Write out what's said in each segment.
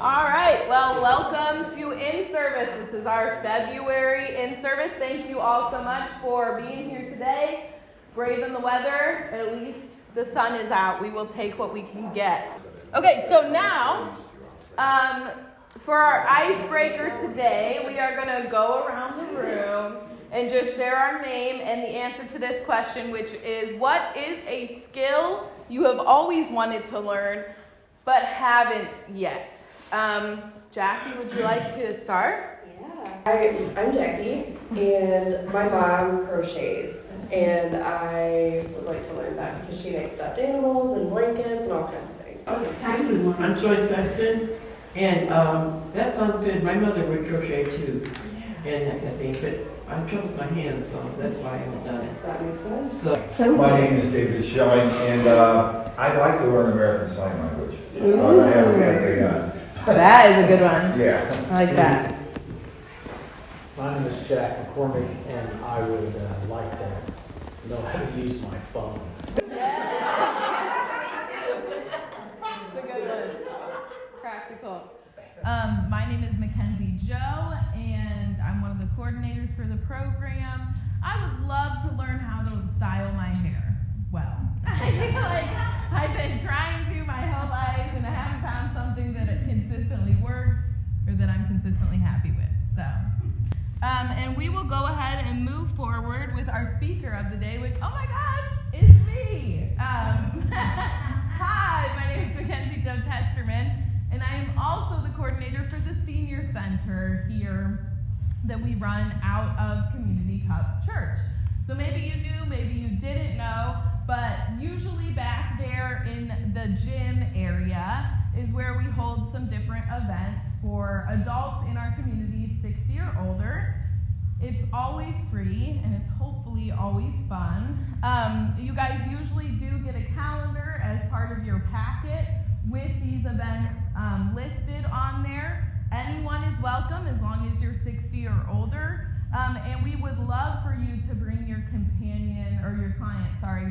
All right, well, welcome to Inservice. This is our February Inservice. Thank you all so much for being here today. Braving the weather, at least the sun is out. We will take what we can get. Okay, so now, for our icebreaker today, we are going to go around the room and just share our name and the answer to this question, which is, what is a skill you have always wanted to learn but haven't yet? Jackie, would you like to start? Yeah. I'm Jackie, and my mom crochets, and I would like to learn that because she makes stuffed animals and blankets and all kinds of things. I'm Joyce Sexton, and that sounds good. My mother would crochet too, and that kind of thing, but I have trouble with my hands, so that's why I haven't done it. That makes sense. My name is David Schilling, and I'd like to learn American Sign Language. I haven't got it yet. That is a good one. Yeah. I like that. My name is Jack McCormick, and I would like to know how to use my phone. Yeah. Me too. It's a good one. Practical. My name is Mackenzie Joe, and I'm one of the coordinators for the program. I would love to learn how to style my hair well. I feel like I've been trying to my whole life, and I haven't found something that it consistently works or that I'm consistently happy with. So, and we will go ahead and move forward with our speaker of the day, which, oh my gosh, is me. Hi, my name is Mackenzie Joe Testerman, and I am also the coordinator for the Senior Center here that we run out of Community Cup Church. So maybe you knew, maybe you didn't know, but usually back there in the gym area is where we hold some different events for adults in our community 60 or older. It's always free, and it's hopefully always fun. You guys usually do get a calendar as part of your packet with these events listed on there. Anyone is welcome as long as you're 60 or older. And we would love for you to bring your companion or your client,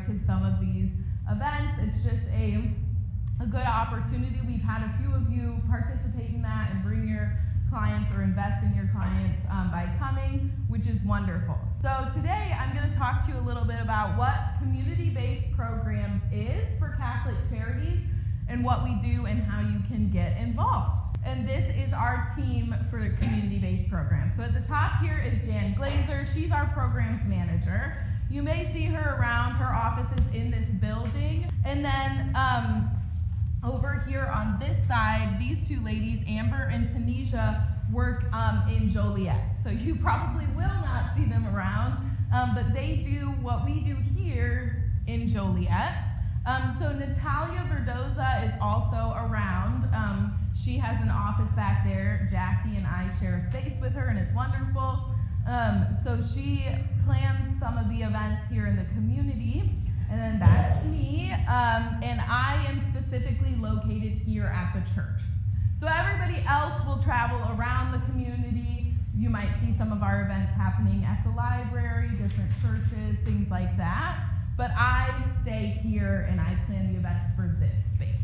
to some of these events. It's just a good opportunity. We've had a few of you participate in that and bring your clients or invest in your clients by coming, which is wonderful. So today I'm going to talk to you a little bit about what community-based programs is for Catholic Charities and what we do and how you can get involved. And this is our team for community-based programs. So at the top here is Jan Glazer. She's our programs manager. You may see her around. Her office is in this building. And then over here on this side, these two ladies, Amber and Tanisha, work in Joliet. So you probably will not see them around, but they do what we do here in Joliet. So Natalia Verdoza is also around. She has an office back there. Jackie and I share space with her, and it's wonderful. So she plans some of the events here in the community, and then that's me. And I am specifically located here at the church. So everybody else will travel around the community. You might see some of our events happening at the library, different churches, things like that. But I stay here and I plan the events for this space.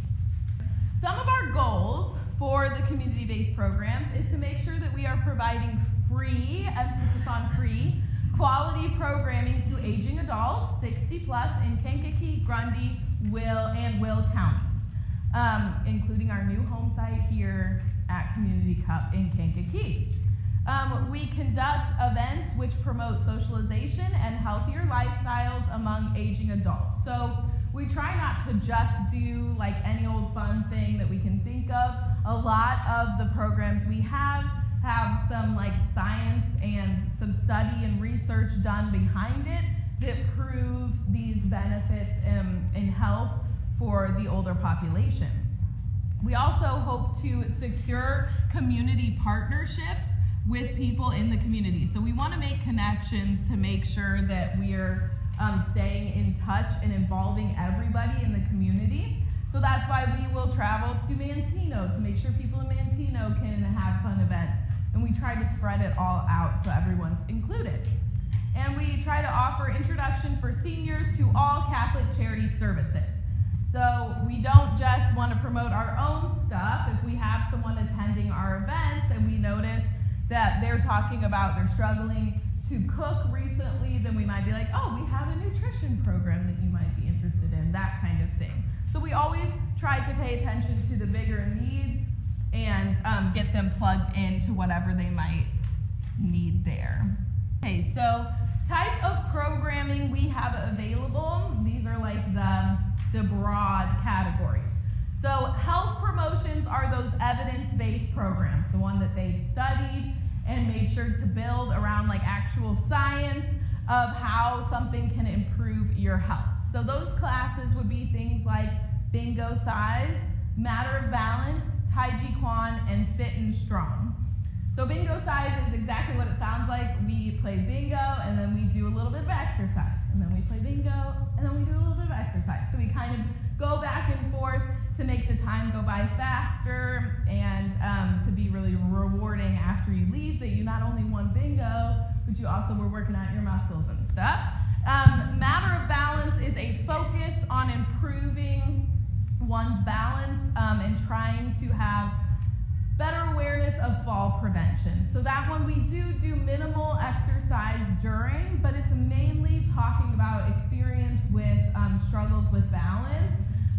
Some of our goals for the community-based programs is to make sure that we are providing free, emphasis on free, quality programming to aging adults, 60 plus, in Kankakee, Grundy, and Will counties, including our new home site here at Community Cup in Kankakee. We conduct events which promote socialization and healthier lifestyles among aging adults. So we try not to just do like any old fun thing that we can think of. A lot of the programs we have some like science and some study and research done behind it that prove these benefits in health for the older population. We also hope to secure community partnerships with people in the community. So we want to make connections to make sure that we're staying in touch and involving everybody in the community. So that's why we will travel to Manteno to make sure people in Manteno can have fun events. And we try to spread it all out so everyone's included. And we try to offer introduction for seniors to all Catholic charity services. So we don't just want to promote our own stuff. If we have someone attend they're talking about they're struggling to cook recently, then we might be like, oh, we have a nutrition program that you might be interested in, that kind of thing. So we always try to pay attention to the bigger needs and get them plugged into whatever they might need there. Okay, so type of programming we have available, these are like the broad categories. So health promotions are those evidence-based programs, the one that they've studied and made sure to build around like actual science of how something can improve your health. So those classes would be things like bingo size, matter of balance, Tai Chi Quan, and fit and strong. So bingo size is exactly what it sounds like. We play bingo, and then we do a little bit of exercise. And then we play bingo, and then we do a little bit of exercise. So we kind of go back and forth to make the time go by faster and to be really rewarding after you leave, that you not only won bingo, but you also were working out your muscles and stuff. Matter of balance is a focus on improving one's balance and trying to have better awareness of fall prevention. So that one we do minimal exercise during, but it's mainly talking about experience with struggles with balance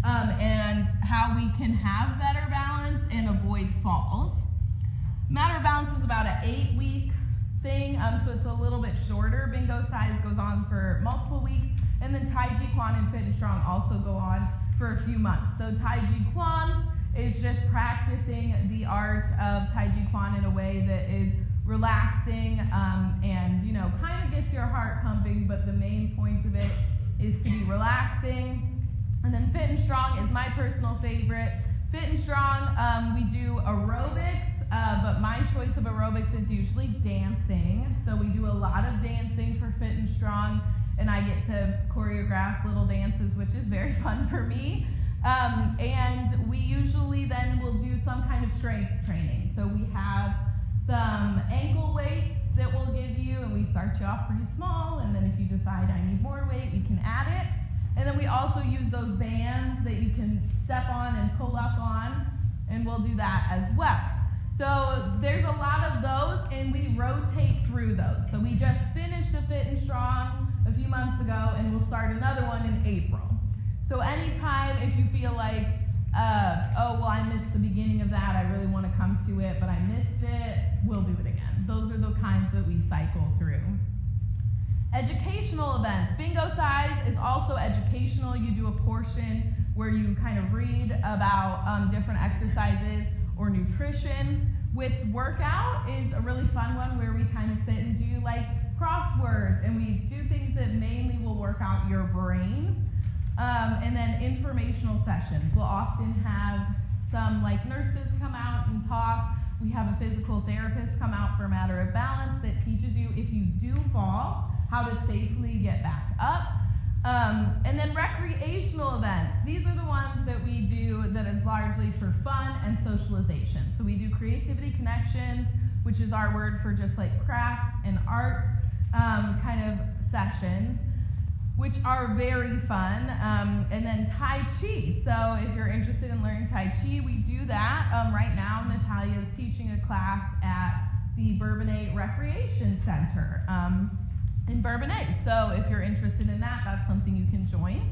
and how we can have better balance and avoid falls. Matter of balance is about an 8-week thing, so it's a little bit shorter. Bingo size goes on for multiple weeks, and then Tai Chi Quan and Fit and Strong also go on for a few months. So Tai Chi Quan is just practicing the art of Tai Chi Quan in a way that is relaxing and, you know, kind of gets your heart pumping, but the main point of it is to be relaxing. And then Fit and Strong is my personal favorite. Fit and Strong, we do aerobics, but my choice of aerobics is usually dancing. So we do a lot of dancing for Fit and Strong, and I get to choreograph little dances, which is very fun for me. And we usually then will do some kind of strength training. So we have some ankle weights that we'll give you, and we start you off pretty small, and then if you decide I need more weight, you can add it. And then we also use those bands that you can step on and pull up on, and we'll do that as well. So there's a lot of those, and we rotate through those. So we just finished a Fit and Strong a few months ago, and we'll start another one in April. So anytime if you feel like, oh, well, I missed the beginning of that, I really want to come to it, but I missed it, we'll do it again. Those are the kinds that we cycle through. Educational events. Bingo size is also educational. You do a portion where you kind of read about different exercises or nutrition. With workout is a really fun one where we kind of sit and do like crosswords, and we do things that mainly will work out your brain. And then informational sessions. We'll often have some like nurses come out and talk. We have a physical therapist come out for a matter of balance that teaches you if you do fall, how to safely get back up. And then recreational events. These are the ones that we do that is largely for fun and socialization. So we do creativity connections, which is our word for just like crafts and art kind of sessions, which are very fun. And then Tai Chi. So if you're interested in learning Tai Chi, we do that. Right now, Natalia is teaching a class at the Bourbonnais Recreation Center in Bourbonnais. So if you're interested in that, that's something you can join.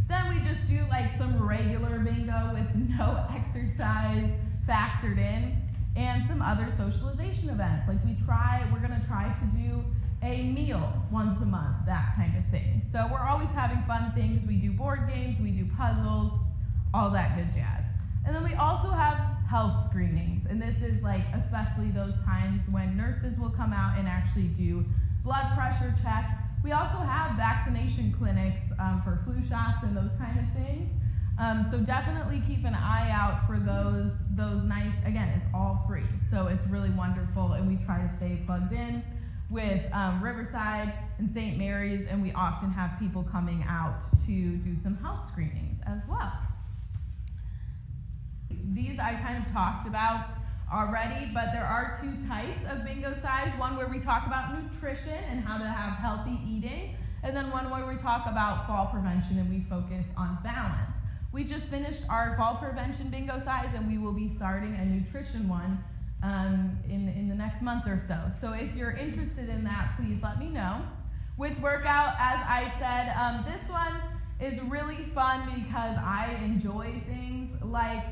Then we just do like some regular bingo with no exercise factored in, and some other socialization events. Like we're gonna try to do a meal once a month, that kind of thing. So we're always having fun things. We do board games, we do puzzles, all that good jazz. And then we also have health screenings, and this is like especially those times when nurses will come out and actually do blood pressure checks. We also have vaccination clinics for flu shots and those kind of things. So definitely keep an eye out for those nice, again, it's all free. So it's really wonderful, and we try to stay plugged in with Riverside and St. Mary's, and we often have people coming out to do some health screenings as well. These I kind of talked about already, but there are two types of bingo size. One where we talk about nutrition and how to have healthy eating, and then one where we talk about fall prevention and we focus on balance. We just finished our fall prevention bingo size, and we will be starting a nutrition one in the next month or so. So if you're interested in that, please let me know. With workout, as I said, this one is really fun because I enjoy things like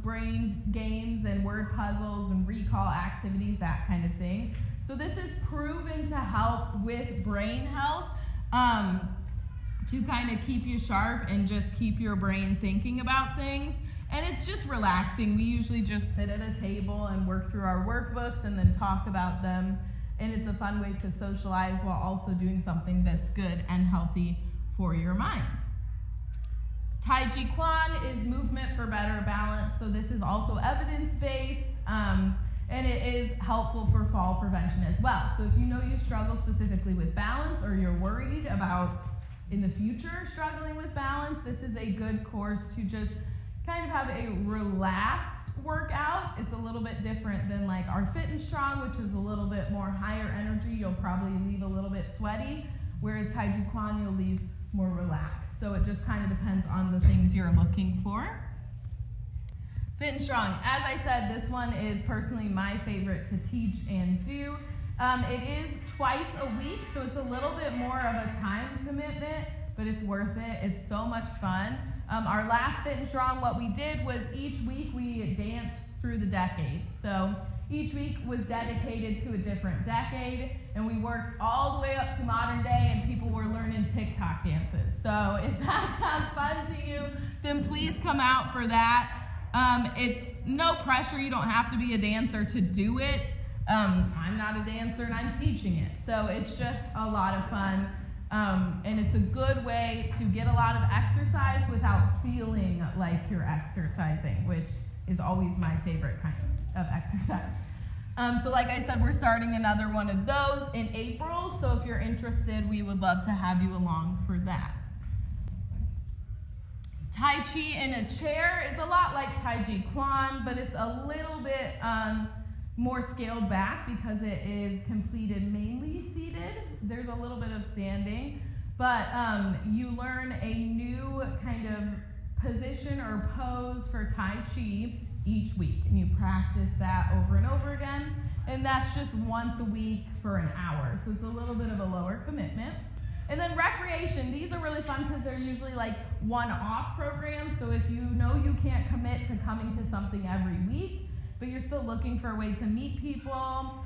brain games and word puzzles and recall activities, that kind of thing. So this is proven to help with brain health, to kind of keep you sharp and just keep your brain thinking about things. And it's just relaxing. We usually just sit at a table and work through our workbooks and then talk about them. And it's a fun way to socialize while also doing something that's good and healthy for your mind. Tai Chi Quan is movement for better balance. So this is also evidence-based, and it is helpful for fall prevention as well. So if you know you struggle specifically with balance, or you're worried about in the future struggling with balance, this is a good course to just kind of have a relaxed workout. It's a little bit different than like our Fit and Strong, which is a little bit more higher energy. You'll probably leave a little bit sweaty, whereas Tai Chi Quan you'll leave more relaxed. So it just kind of depends on the things you're looking for. Fit and Strong, as I said, this one is personally my favorite to teach and do. It is twice a week, so it's a little bit more of a time commitment, but it's worth it. It's so much fun. Our last Fit and Strong, what we did was each week we danced through the decades. So each week was dedicated to a different decade, and we worked all the way up to modern day, and people were learning TikTok dances. So if that sounds fun to you, then please come out for that. It's no pressure. You don't have to be a dancer to do it. I'm not a dancer, and I'm teaching it. So it's just a lot of fun. And it's a good way to get a lot of exercise without feeling like you're exercising, which is always my favorite kind of exercise. So like I said, we're starting another one of those in April, so if you're interested, we would love to have you along for that. Tai Chi in a chair is a lot like Tai Chi Quan, but it's a little bit more scaled back because it is completed mainly seated. There's a little bit of standing, but you learn a new kind of position or pose for Tai Chi each week, and you practice that over and over again, and that's just once a week for an hour, so it's a little bit of a lower commitment. And then recreation, these are really fun because they're usually like one-off programs, so if you know you can't commit to coming to something every week, but you're still looking for a way to meet people,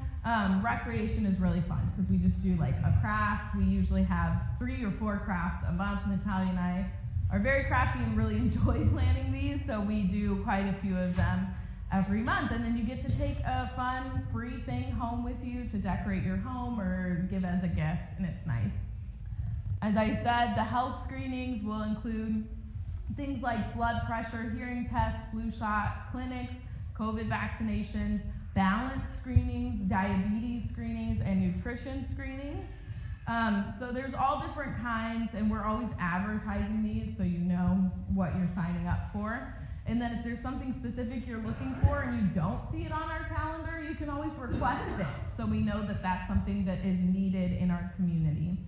recreation is really fun because we just do like a craft. We usually have 3 or 4 crafts a month. Natalia and I are very crafty and really enjoy planning these, so we do quite a few of them every month. And then you get to take a fun, free thing home with you to decorate your home or give as a gift, and it's nice. As I said, the health screenings will include things like blood pressure, hearing tests, flu shot clinics, COVID vaccinations, balance screenings, diabetes screenings, and nutrition screenings. So there's all different kinds, and we're always advertising these so you know what you're signing up for. And then if there's something specific you're looking for and you don't see it on our calendar, you can always request it so we know that that's something that is needed in our community.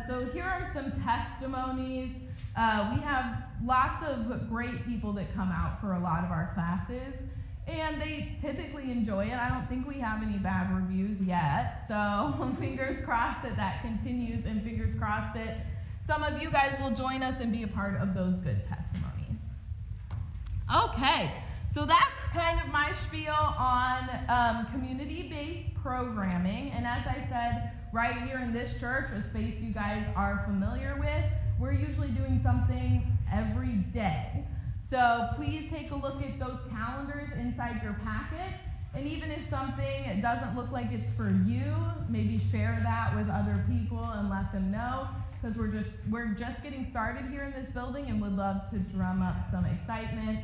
So here are some testimonies. We have lots of great people that come out for a lot of our classes, and they typically enjoy it. I don't think we have any bad reviews yet, so fingers crossed that that continues, and fingers crossed that some of you guys will join us and be a part of those good testimonies. Okay, so that's kind of my spiel on community-based programming, and as I said, right here in this church, a space you guys are familiar with, we're usually doing something every day. So please take a look at those calendars inside your packet, and even if something doesn't look like it's for you, maybe share that with other people and let them know, because we're just getting started here in this building and would love to drum up some excitement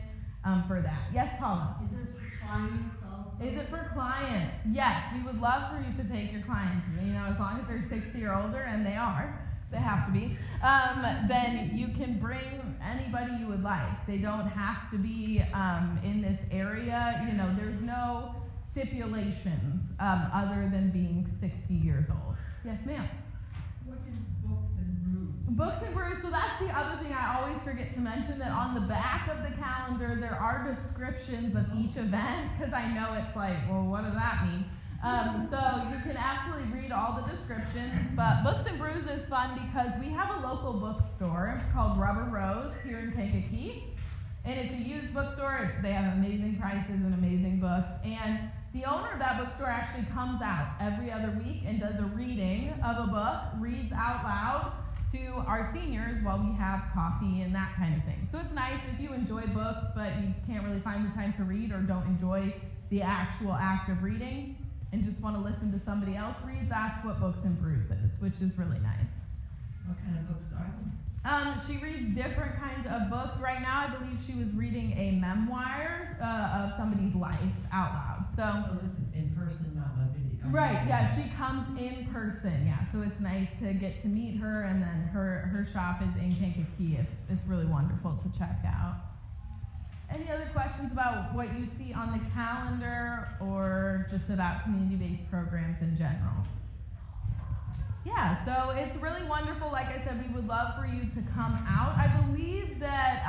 for that. Yes, Paula? Is this for clients also? Is it for clients? Yes, we would love for you to take your clients. You know, as long as they're 60 or older, and they have to be, then you can bring anybody you would like. They don't have to be in this area. You know, there's no stipulations other than being 60 years old. Yes, ma'am? What is books and rooms? Books and brews, so that's the other thing I always forget to mention, that on the back of the calendar there are descriptions of each event, because I know it's like, well, what does that mean? So you can absolutely read all the descriptions, but Books and Brews is fun because we have a local bookstore called Rubber Rose here in Kankakee, and it's a used bookstore. They have amazing prices and amazing books, and the owner of that bookstore actually comes out every other week and does a reading of a book, reads out loud to our seniors while we have coffee and that kind of thing. So it's nice if you enjoy books, but you can't really find the time to read or don't enjoy the actual act of reading and just want to listen to somebody else read, that's what Books and Brews is, which is really nice. What kind of books are they? She reads different kinds of books. Right now, I believe she was reading a memoir of somebody's life out loud. So this is in person, not a video? Right, yeah, she comes in person, yeah. So it's nice to get to meet her, and then her shop is in Kankakee. It's really wonderful to check out. Any other questions about what you see on the calendar or just about community-based programs in general? Yeah, so it's really wonderful. Like I said, we would love for you to come out. I believe that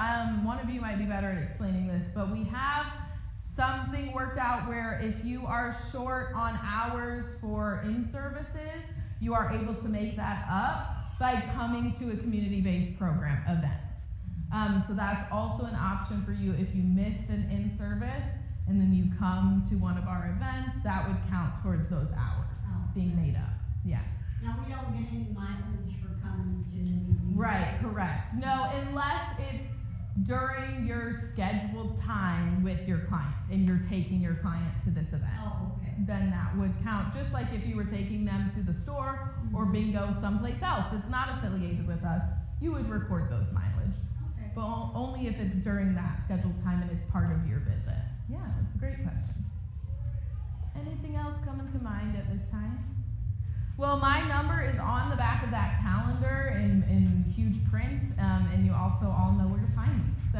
one of you might be better at explaining this, but we have something worked out where if you are short on hours for in-services, you are able to make that up by coming to a community-based program event. So that's also an option for you if you missed an in-service and then you come to one of our events, that would count towards those hours being made up. Yeah. Now, we don't get any mileage for coming to the meeting. Right, correct. No, unless it's during your scheduled time with your client and you're taking your client to this event. Oh, okay. Then that would count, just like if you were taking them to the store or bingo someplace else. It's not affiliated with us. You would record those mileage. Okay. But only if it's during that scheduled time and it's part of your visit. Yeah, that's a great question. Anything else coming to mind at this time? Well, my number is on the back of that calendar in huge print, and you also all know where to find me. So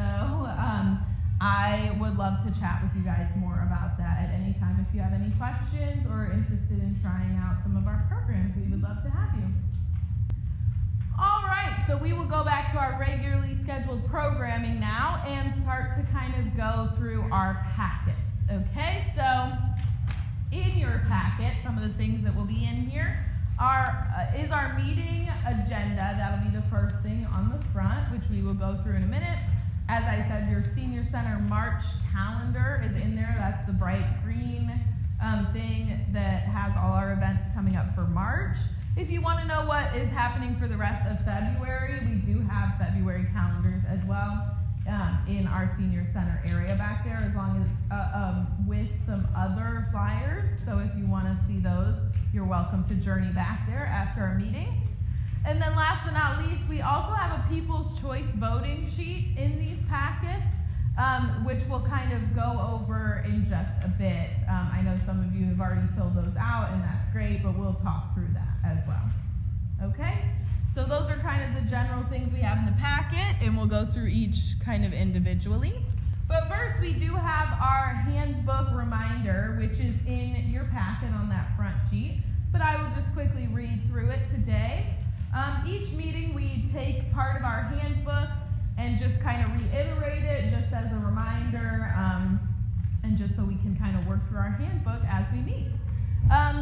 I would love to chat with you guys more about that at any time. If you have any questions or interested in trying out some of our programs, we would love to have you. All right, so we will go back to our regularly scheduled programming now and start to kind of go through our packets. Okay, so in your packet, some of the things that will be in here is our meeting agenda. That'll be the first thing on the front, which we will go through in a minute. As I said, your Senior Center March calendar is in there. That's the bright green thing that has all our events coming up for March. If you want to know what is happening for the rest of February, we do have February calendars as well in our Senior Center area back there, as long as it's with some other flyers. So if you want to see those, you're welcome to journey back there after our meeting. And then last but not least, we also have a People's Choice voting sheet in these packets, which we'll kind of go over in just a bit. I know some of you have already filled those out, and that's great, but we'll talk through that as well. Okay? So those are kind of the general things we have in the packet, and we'll go through each kind of individually. But first, we do have our handbook reminder, which is in your packet on that front sheet. But I will just quickly read through it today. Each meeting, we take part of our handbook and just kind of reiterate it just as a reminder, and just so we can kind of work through our handbook as we meet.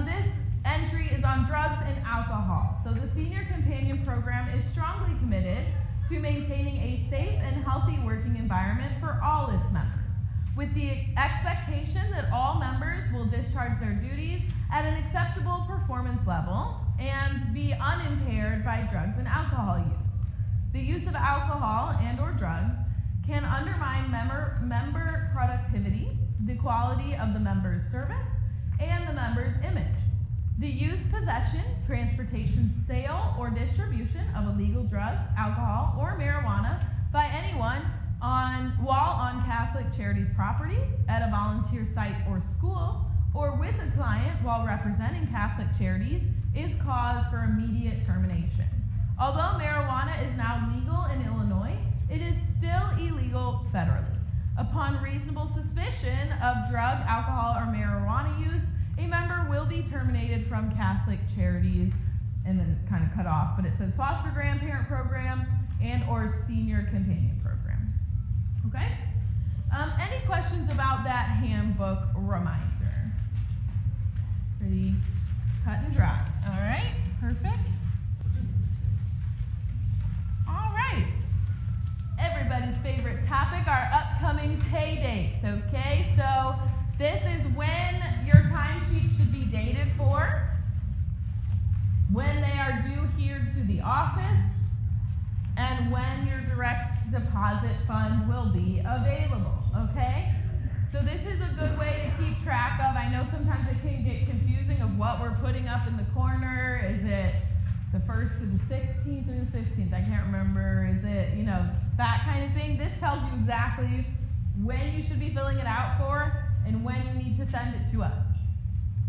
This entry is on drugs and alcohol. So the Senior Companion Program is strongly committed to maintaining a safe and healthy working environment for all its members, with the expectation that all members will discharge their duties at an acceptable performance level and be unimpaired by drugs and alcohol use. The use of alcohol and or drugs can undermine member productivity, the quality of the member's service, and the member's image. The use, possession, transportation, sale, or distribution of illegal drugs, alcohol, or marijuana by anyone while on Catholic Charities property, at a volunteer site or school, or with a client while representing Catholic Charities is cause for immediate termination. Although marijuana is now legal in Illinois, it is still illegal federally. Upon reasonable suspicion of drug, alcohol, or marijuana use, a member will be terminated from Catholic Charities and then kind of cut off, but it says foster grandparent program and or senior companion program. Okay? Any questions about that handbook reminder? Pretty cut and dry. All right, perfect. All right. Everybody's favorite topic, our upcoming pay dates. Okay, so this is when your timesheet should be dated for, when they are due here to the office, and when your direct deposit fund will be available, okay? So this is a good way to keep track of. I know sometimes it can get confusing of what we're putting up in the corner. Is it the 1st to the 16th or the 15th? I can't remember. Is it, that kind of thing? This tells you exactly when you should be filling it out for and when you need to send it to us.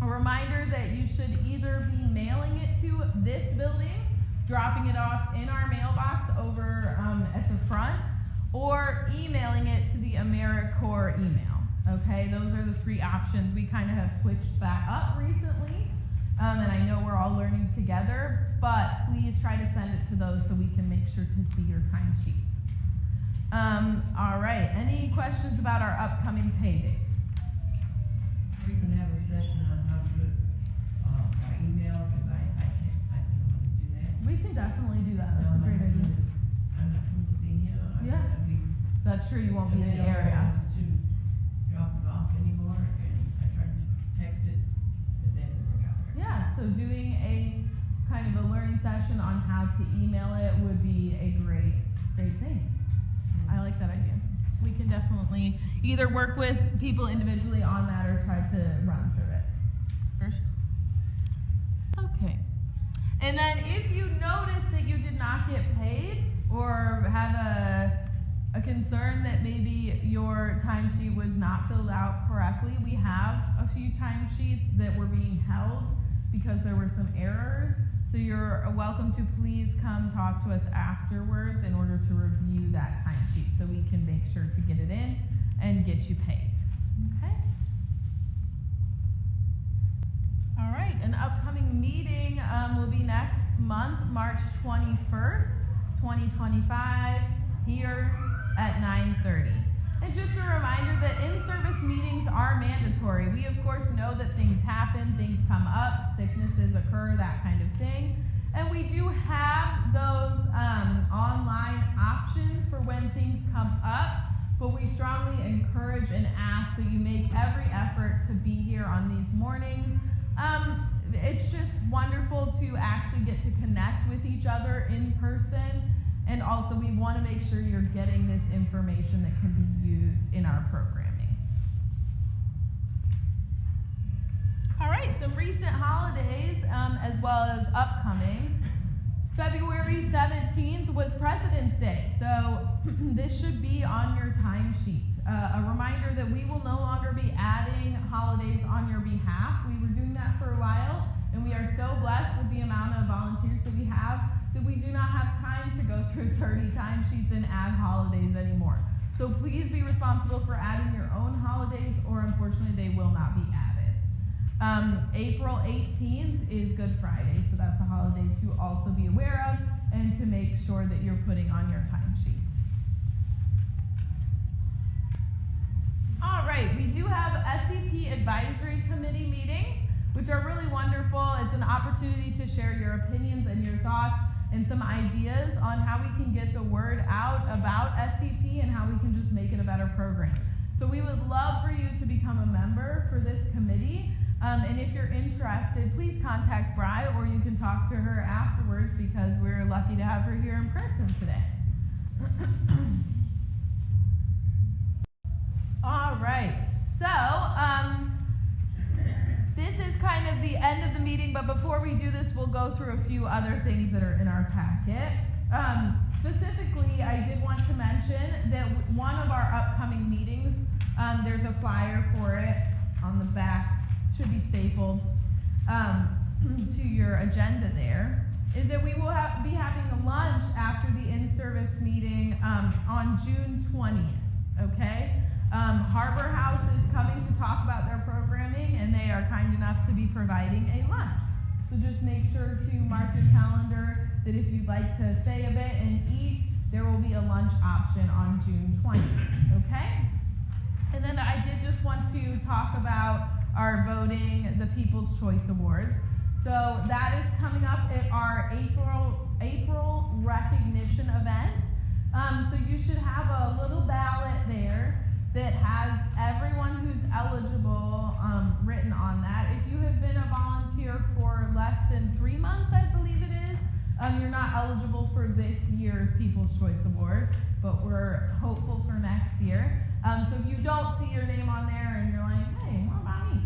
A reminder that you should either be mailing it to this building, dropping it off in our mailbox over at the front, or emailing it to the AmeriCorps email. Okay, those are the 3 options. We kind of have switched that up recently, and I know we're all learning together, but please try to send it to those so we can make sure to see your timesheets. All right, any questions about our upcoming pay dates? We can have a session on how to do it by email, because I don't know how to do that. We can definitely do that. That's a great idea. I'm not from Senior. Yeah. That's true, you won't be in the area. To drop it off anymore, and I tried to text it, but that didn't work out. Yeah, so doing a kind of a learning session on how to email it would be a great thing. I like that idea. We can definitely either work with people individually on that or try to run through it. For sure. Okay. And then if you notice that you did not get paid or have a concern that maybe your timesheet was not filled out correctly, we have a few timesheets that were being held because there were some errors. So you're welcome to please come talk to us afterwards in order to review that timesheet so we can make sure to get it in and get you paid. Okay? All right, an upcoming meeting will be next month, March 21st, 2025, here at 9:30. And just a reminder that in-service meetings are mandatory. We, of course, know that things happen, things come up, sicknesses occur, that kind of thing. And we do have those online options for when things come up, but we strongly encourage and ask that you make every effort to be here on these mornings. It's just wonderful to actually get to connect with each other in person. And also, we want to make sure you're getting this information that can be used in our programming. All right, some recent holidays as well as upcoming. February 17th was President's Day, so this should be on your timesheet. A reminder that we will no longer be adding holidays on your behalf. We were doing that for a while, and we are so blessed with the amount of volunteers that we have that we do not have time to go through 30 timesheets and add holidays anymore. So please be responsible for adding your own holidays, or unfortunately they will not be added. April 18th is Good Friday, so that's a holiday to also be aware of and to make sure that you're putting on your timesheet. All right, we do have SCP Advisory Committee meetings, which are really wonderful. It's an opportunity to share your opinions and your thoughts and some ideas on how we can get the word out about SCP and how we can just make it a better program. So we would love for you to become a member for this committee. And if you're interested, please contact Bri, or you can talk to her afterwards because we're lucky to have her here in person today. All right, so this is kind of the end of the meeting, but before we do this, we'll go through a few other things that are in our packet. Specifically, I did want to mention that one of our upcoming meetings, there's a flyer for it on the back, should be stapled to your agenda there, is that we will be having a lunch after the in-service meeting on June 20th, okay? Harbor House is coming to talk about their programming, and they are kind enough to be providing a lunch. So just make sure to mark your calendar that if you'd like to stay a bit and eat, there will be a lunch option on June 20th, okay? And then I did just want to talk about our voting the People's Choice Awards. So that is coming up at our April recognition event. So you should have a little ballot there that has everyone who's eligible written on that. If you have been a volunteer for less than 3 months, I believe it is, you're not eligible for this year's People's Choice Award, but we're hopeful for next year. So if you don't see your name on there and you're like, hey, what about me?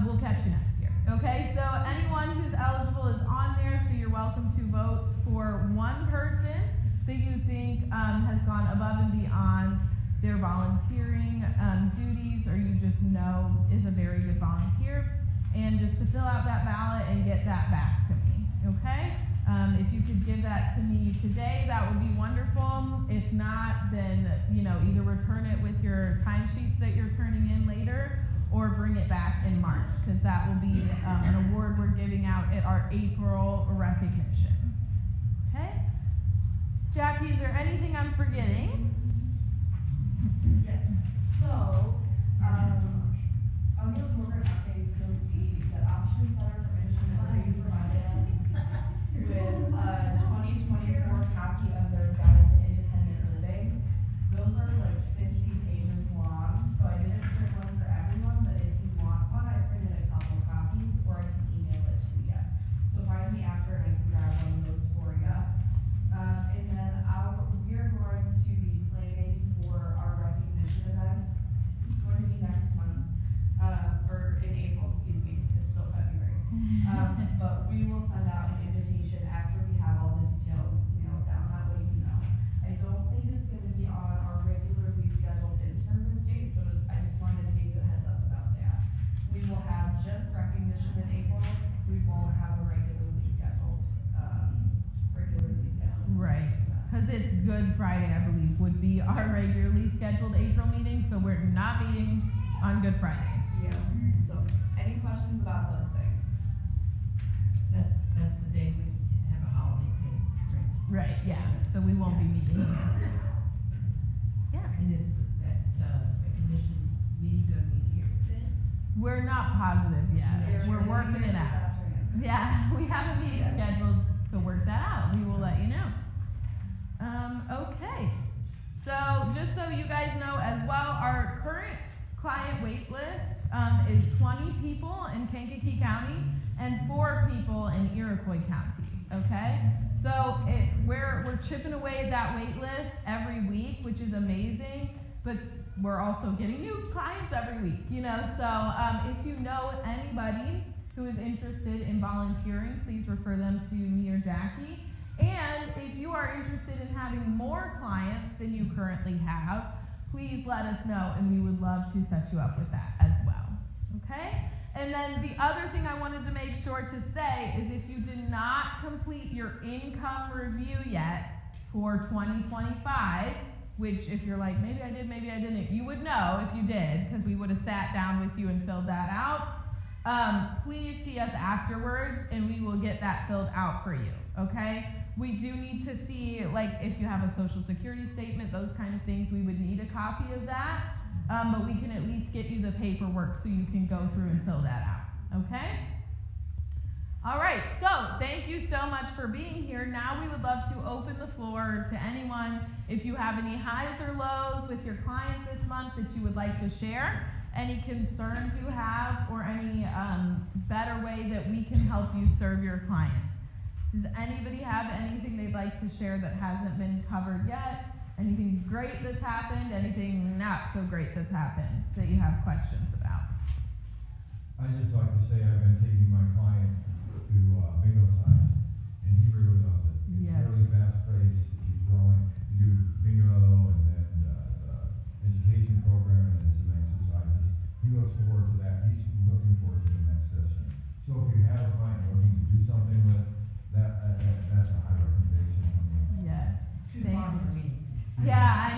We'll catch you next year. Okay, so anyone who's eligible is on there, so you're welcome to vote for one person that you think has gone above and beyond their volunteering duties, or you just know is a very good volunteer, and just to fill out that ballot and get that back to me, okay? If you could give that to me today, that would be wonderful. If not, then, either return it with your timesheets that you're turning in later, or bring it back in March, because that will be an award we're giving out at our April recognition. Okay? Jackie, is there anything I'm forgetting? Yes, so, on your program updates, you'll see the option center for independent living provided us with a 2024 copy of their guide to independent living. Those are like 50 pages long, so I didn't print one for everyone, but if you want one, I printed a couple copies, or I can email it to you. So find me after and I can grab one of those for you. And then we are going to be planning for our recognition event. It's going to be next month, or in April, excuse me, it's still February. But we will send out an invitation after we have all the details nailed down, that way you know. I don't think it's gonna be on our regularly scheduled in-service date, so I just wanted to give you a heads up about that. We will have just recognition in April, we won't have a regularly scheduled. Right, because it's Good Friday, I believe, would be our regularly scheduled April meeting, so we're not meeting on Good Friday. Yeah, so, any questions about those things? That's the day we have a holiday pay, right? Right, yeah, so we won't be meeting. Yeah, And is that recognition meeting gonna be here then? we're not positive yet, we're working it out. Yeah, we have a meeting scheduled to work that out, we will let you know. Okay, so just so you guys know as well, our current client wait list is 20 people in Kankakee County and 4 people in Iroquois County, okay? So we're chipping away at that wait list every week, which is amazing, but we're also getting new clients every week, so if you know anybody who is interested in volunteering, please refer them to me or Jackie. And if you are interested in having more clients than you currently have, please let us know and we would love to set you up with that as well, okay? And then the other thing I wanted to make sure to say is if you did not complete your income review yet for 2025, which if you're like, maybe I did, maybe I didn't, you would know if you did, because we would have sat down with you and filled that out. Please see us afterwards and we will get that filled out for you, okay? We do need to see, like, if you have a social security statement, those kind of things, we would need a copy of that. But we can at least get you the paperwork so you can go through and fill that out, okay? All right, so thank you so much for being here. Now we would love to open the floor to anyone. If you have any highs or lows with your client this month that you would like to share, any concerns you have, or any better way that we can help you serve your client. Does anybody have anything they'd like to share that hasn't been covered yet? Anything great that's happened? Anything not so great that's happened that you have questions about? I'd just like to say I've been taking my client to bingo signs, and he really loves it. It's Yes. really fast paced, he's growing, you do bingo and then education program and then some exercises. He looks forward to that, he's looking forward to the next session. So if you have a client looking to do something with, that's a high recommendation from me. Yes. Too Thank far you. for me. Yeah, I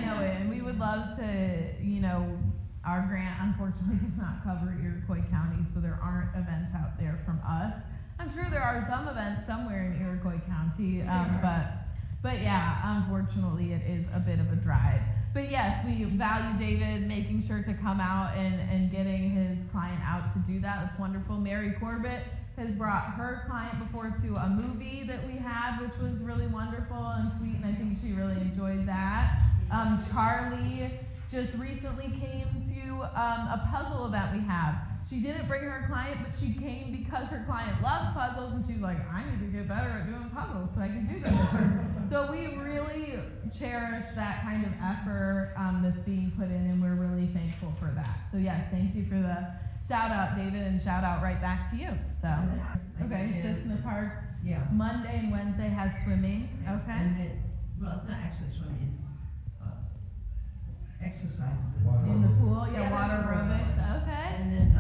know it, and we would love to, our grant unfortunately does not cover Iroquois County, so there aren't events out there from us. I I'm sure there are some events somewhere in Iroquois County, but yeah, unfortunately it is a bit of a drive. But yes, we value David making sure to come out and getting his client out to do that. It's wonderful. Mary Corbett has brought her client before to a movie that we had, which was really wonderful and sweet, and I think she really enjoyed that. Charlie just recently came to a puzzle event we have. She didn't bring her client, but she came because her client loves puzzles, and she's like, I need to get better at doing puzzles so I can do them with her. So we really cherish that kind of effort that's being put in, and we're really thankful for that. So yes, thank you for the shout out, David, and shout out right back to you. So, okay, Cissna Park, Yeah. Monday and Wednesday has swimming, okay? And then, well, it's not actually swimming, it's exercises. In the pool, Yeah, water that's the aerobics, one. okay? And then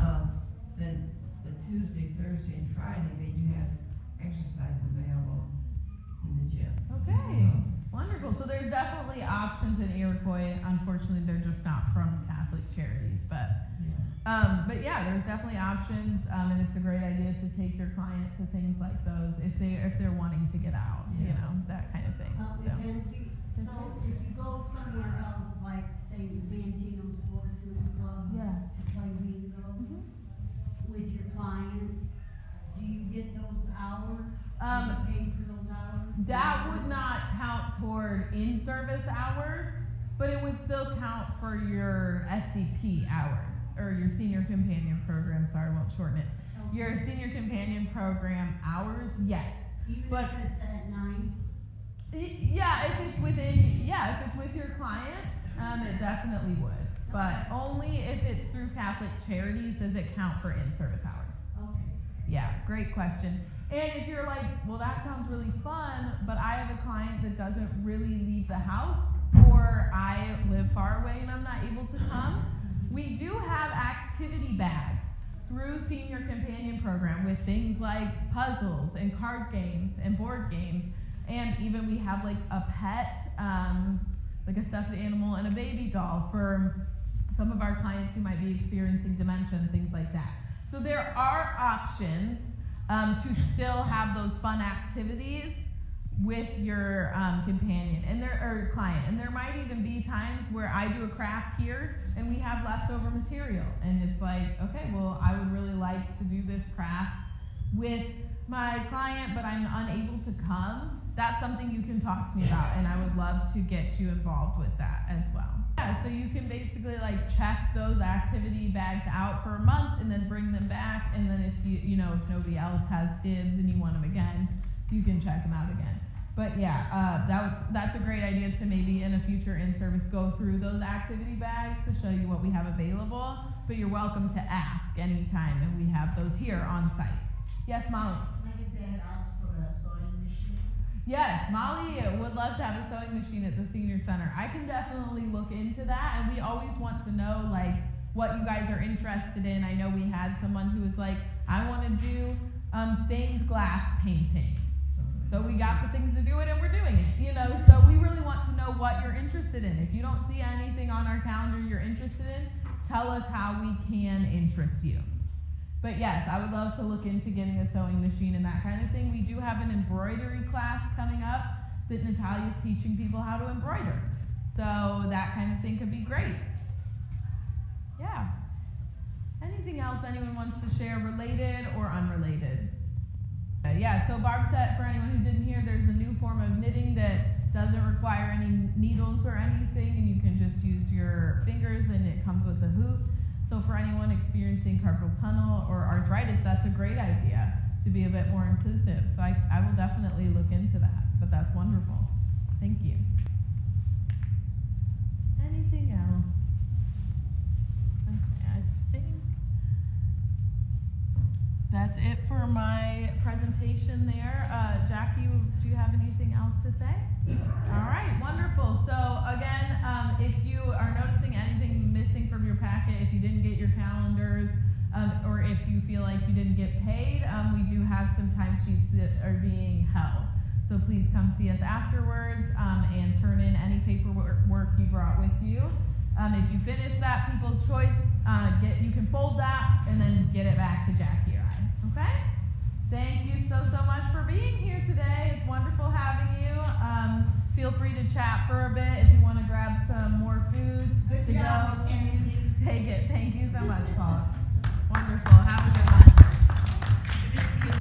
the Tuesday, Thursday, and Friday, they do have exercise available in the gym. Okay, wonderful. So there's definitely options in Iroquois. Unfortunately, they're just not from Catholic charities, but yeah, there's definitely options, and it's a great idea to take your client to things like those if they're wanting to get out, you know, that kind of thing. So. So if you go somewhere else, like say Bantino Sportsman's Club, Yeah. to play bingo with your client, do you get those hours? Do you pay for those hours? That would not count toward in-service hours, but it would still count for your SCP hours, or your Senior Companion Program, sorry, I won't shorten it. Okay. Your Senior Companion Program hours, yes. Even but- if it's at night? Yeah, if it's with your client, it definitely would. But only if it's through Catholic charities does it count for in-service hours. Okay. Yeah, great question. And if you're like, well, that sounds really fun, but I have a client that doesn't really leave the house, or I live far away and I'm not able to come, we do have activity bags through Senior Companion Program with things like puzzles and card games and board games, and even we have like a pet, like a stuffed animal and a baby doll for some of our clients who might be experiencing dementia and things like that. So there are options to still have those fun activities with your companion and or client. And there might even be times where I do a craft here and we have leftover material, and it's like, okay, well, I would really like to do this craft with my client, but I'm unable to come. That's something you can talk to me about, and I would love to get you involved with that as well. Yeah, so you can basically like check those activity bags out for a month and then bring them back, and then if if nobody else has dibs and you want them again, you can check them out again. But yeah, that's a great idea to maybe in a future in-service go through those activity bags to show you what we have available, but you're welcome to ask anytime, and we have those here on site. Yes, Molly? Like I said, ask for a sewing machine. Yes, Molly would love to have a sewing machine at the senior center. I can definitely look into that, and we always want to know like what you guys are interested in. I know we had someone who was like, I want to do stained glass painting. So we got the things to do it, and we're doing it, So we really want to know what you're interested in. If you don't see anything on our calendar you're interested in, tell us how we can interest you. But yes, I would love to look into getting a sewing machine and that kind of thing. We do have an embroidery class coming up that Natalia's teaching people how to embroider. So that kind of thing could be great. Yeah. Anything else anyone wants to share, related or unrelated? Yeah, so Barb said, for anyone who didn't hear, there's a new form of knitting that doesn't require any needles or anything, and you can just use your fingers, and it comes with a hoop. So for anyone experiencing carpal tunnel or arthritis, that's a great idea to be a bit more inclusive. So I will definitely look into that, but that's wonderful. Thank you. Anything else? Okay, I think that's it for my presentation there. Jackie, do you have anything else to say? All right, wonderful. So again, if you are noticing anything missing from your packet, if you didn't get your calendars, or if you feel like you didn't get paid, we do have some timesheets that are being held. So please come see us afterwards and turn in any paperwork you brought with you. If you finish that People's Choice, you can fold that and then get it back to Jackie or I. Okay? Thank you so much for being here today. It's wonderful having you. Feel free to chat for a bit if you want to grab some more food Good to job, go. Mackenzie. Take it. Thank you so much, Paula.